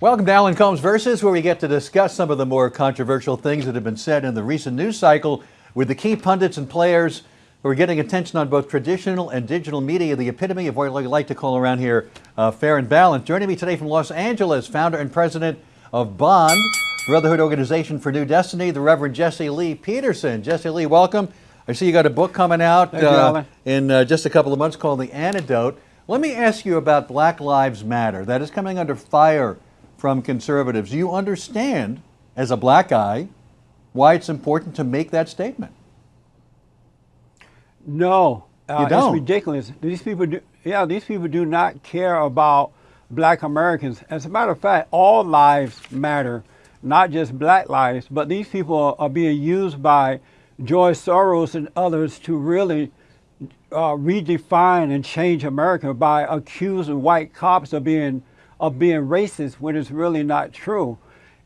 Welcome to Alan Colmes Versus, where we get to discuss some of the more controversial things that have been said in the recent news cycle with the key pundits and players who are getting attention on both traditional and digital media, the epitome of what we like to call around here fair and balanced. Joining me today from Los Angeles, founder and president of BOND, Brotherhood Organization for New Destiny, the Reverend Jesse Lee Peterson. Jesse Lee, welcome. I see you got a book coming out in just a couple of months called The Antidote. Let me ask you about Black Lives Matter. That is coming under fire from conservatives. Do you understand, as a black guy, why it's important to make that statement? No, you don't. It's ridiculous. These people do not care about black Americans. As a matter of fact, all lives matter, not just black lives, but these people are being used by George Soros and others to really redefine and change America by accusing white cops of being racist when it's really not true.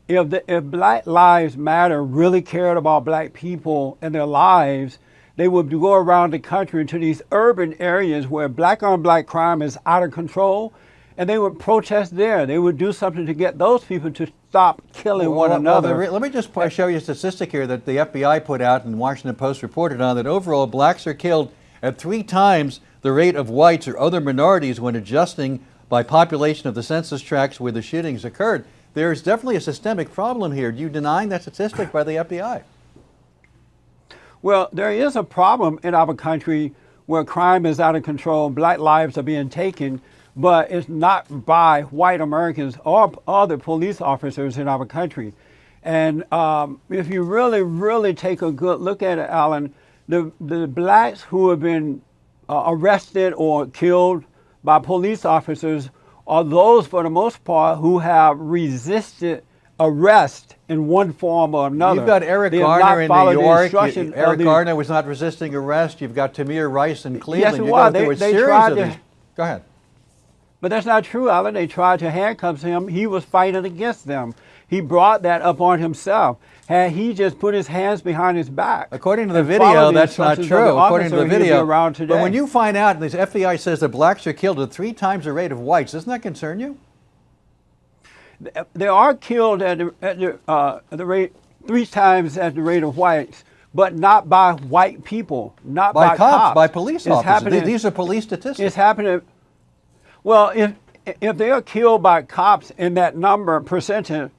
If Black Lives Matter really cared about black people and their lives, they would go around the country into these urban areas where black on black crime is out of control, and they would protest there. They would do something to get those people to stop killing one another. Let me just show you a statistic here that the FBI put out and the Washington Post reported on, that overall blacks are killed at 3 times the rate of whites or other minorities when adjusting by population of the census tracts where the shootings occurred. There's definitely a systemic problem here. Do you deny that statistic by the FBI? Well, there is a problem in our country where crime is out of control, black lives are being taken, but it's not by white Americans or other police officers in our country. And if you really take a good look at it, Alan, the blacks who have been arrested or killed by police officers are those, for the most part, who have resisted arrest in one form or another. You've got Eric Garner in New York. Eric Garner was not resisting arrest. You've got Tamir Rice in Cleveland. Yes, they tried to. Go ahead. But that's not true, Alan. They tried to handcuff him. He was fighting against them. He brought that up on himself. Had he just put his hands behind his back. According to the video, that's not true. According to the video. But when you find out, and the FBI says that blacks are killed at 3 times the rate of whites, doesn't that concern you? They are killed at the rate 3 times at the rate of whites, but not by white people, not by cops, by police officers. These are police statistics. It's happening. Well, if they are killed by cops in that number percentage,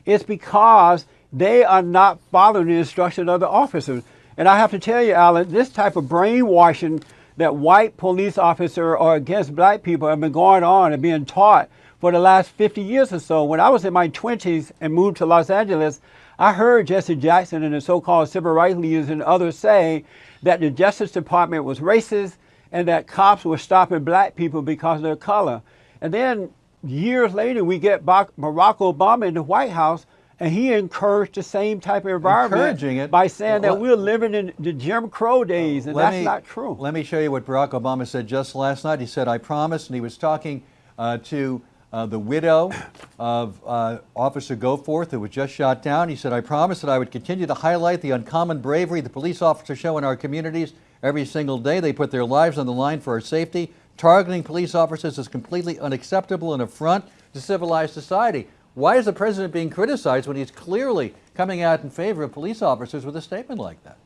it's because they are not following the instruction of the officers. And I have to tell you, Alan, this type of brainwashing that white police officers are against black people have been going on and being taught for the last 50 years or so. When I was in my 20s and moved to Los Angeles, I heard Jesse Jackson and the so-called civil rights leaders and others say that the Justice Department was racist and that cops were stopping black people because of their color. And then years later, we get Barack Obama in the White House, and he encouraged the same type of environment by saying that we're living in the Jim Crow days, and that's not true. Let me show you what Barack Obama said just last night. He said, "I promise," and he was talking to the widow of Officer Goforth, who was just shot down. He said, "I promised that I would continue to highlight the uncommon bravery the police officers show in our communities every single day. They put their lives on the line for our safety. Targeting police officers is completely unacceptable and affront to civilized society." Why is the president being criticized when he's clearly coming out in favor of police officers with a statement like that?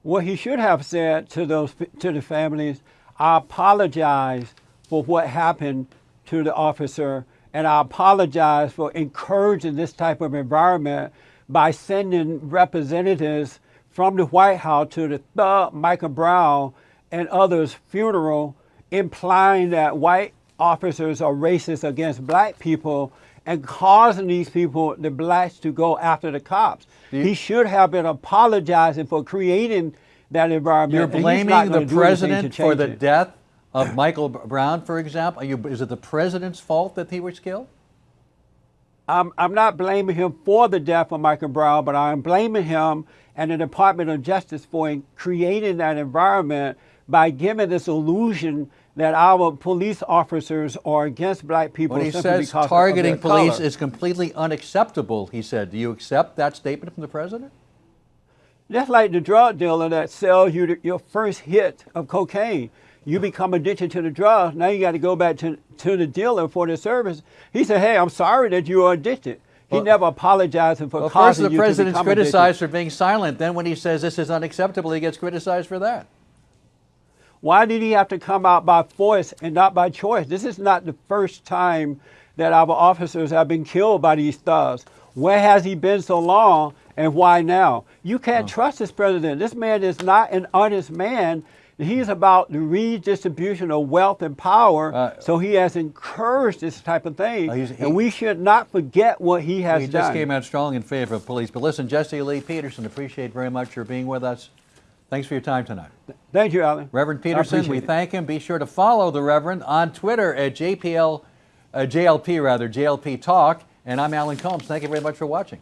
What he should have said to the families, "I apologize for what happened to the officer, and I apologize for encouraging this type of environment by sending representatives from the White House to the thug Michael Brown and others' funeral, implying that white officers are racist against black people and causing these people, the blacks, to go after the cops." He should have been apologizing for creating that environment. You're blaming the president for the death of Michael Brown, for example? Is it the president's fault that he was killed? I'm not blaming him for the death of Michael Brown, but I'm blaming him and the Department of Justice for creating that environment by giving this illusion that our police officers are against black people. When he says targeting police is completely unacceptable, he said, do you accept that statement from the president? That's like the drug dealer that sells you your first hit of cocaine. You become addicted to the drugs. Now you got to go back to the dealer for the service. He said, hey, I'm sorry that you are addicted. He never apologized for Well, first causing the you to president's become criticized addicted. for being silent. Then when he says this is unacceptable, he gets criticized for that. Why did he have to come out by force and not by choice? This is not the first time that our officers have been killed by these thugs. Where has he been so long, and why now? You can't trust this president. This man is not an honest man. He's about the redistribution of wealth and power, so he has encouraged this type of thing, and we should not forget what he has done. He just came out strong in favor of police. But listen, Jesse Lee Peterson, appreciate very much your being with us. Thanks for your time tonight. Thank you, Alan. Reverend Peterson, we thank him. Be sure to follow the Reverend on Twitter at JLP Talk. And I'm Alan Colmes. Thank you very much for watching.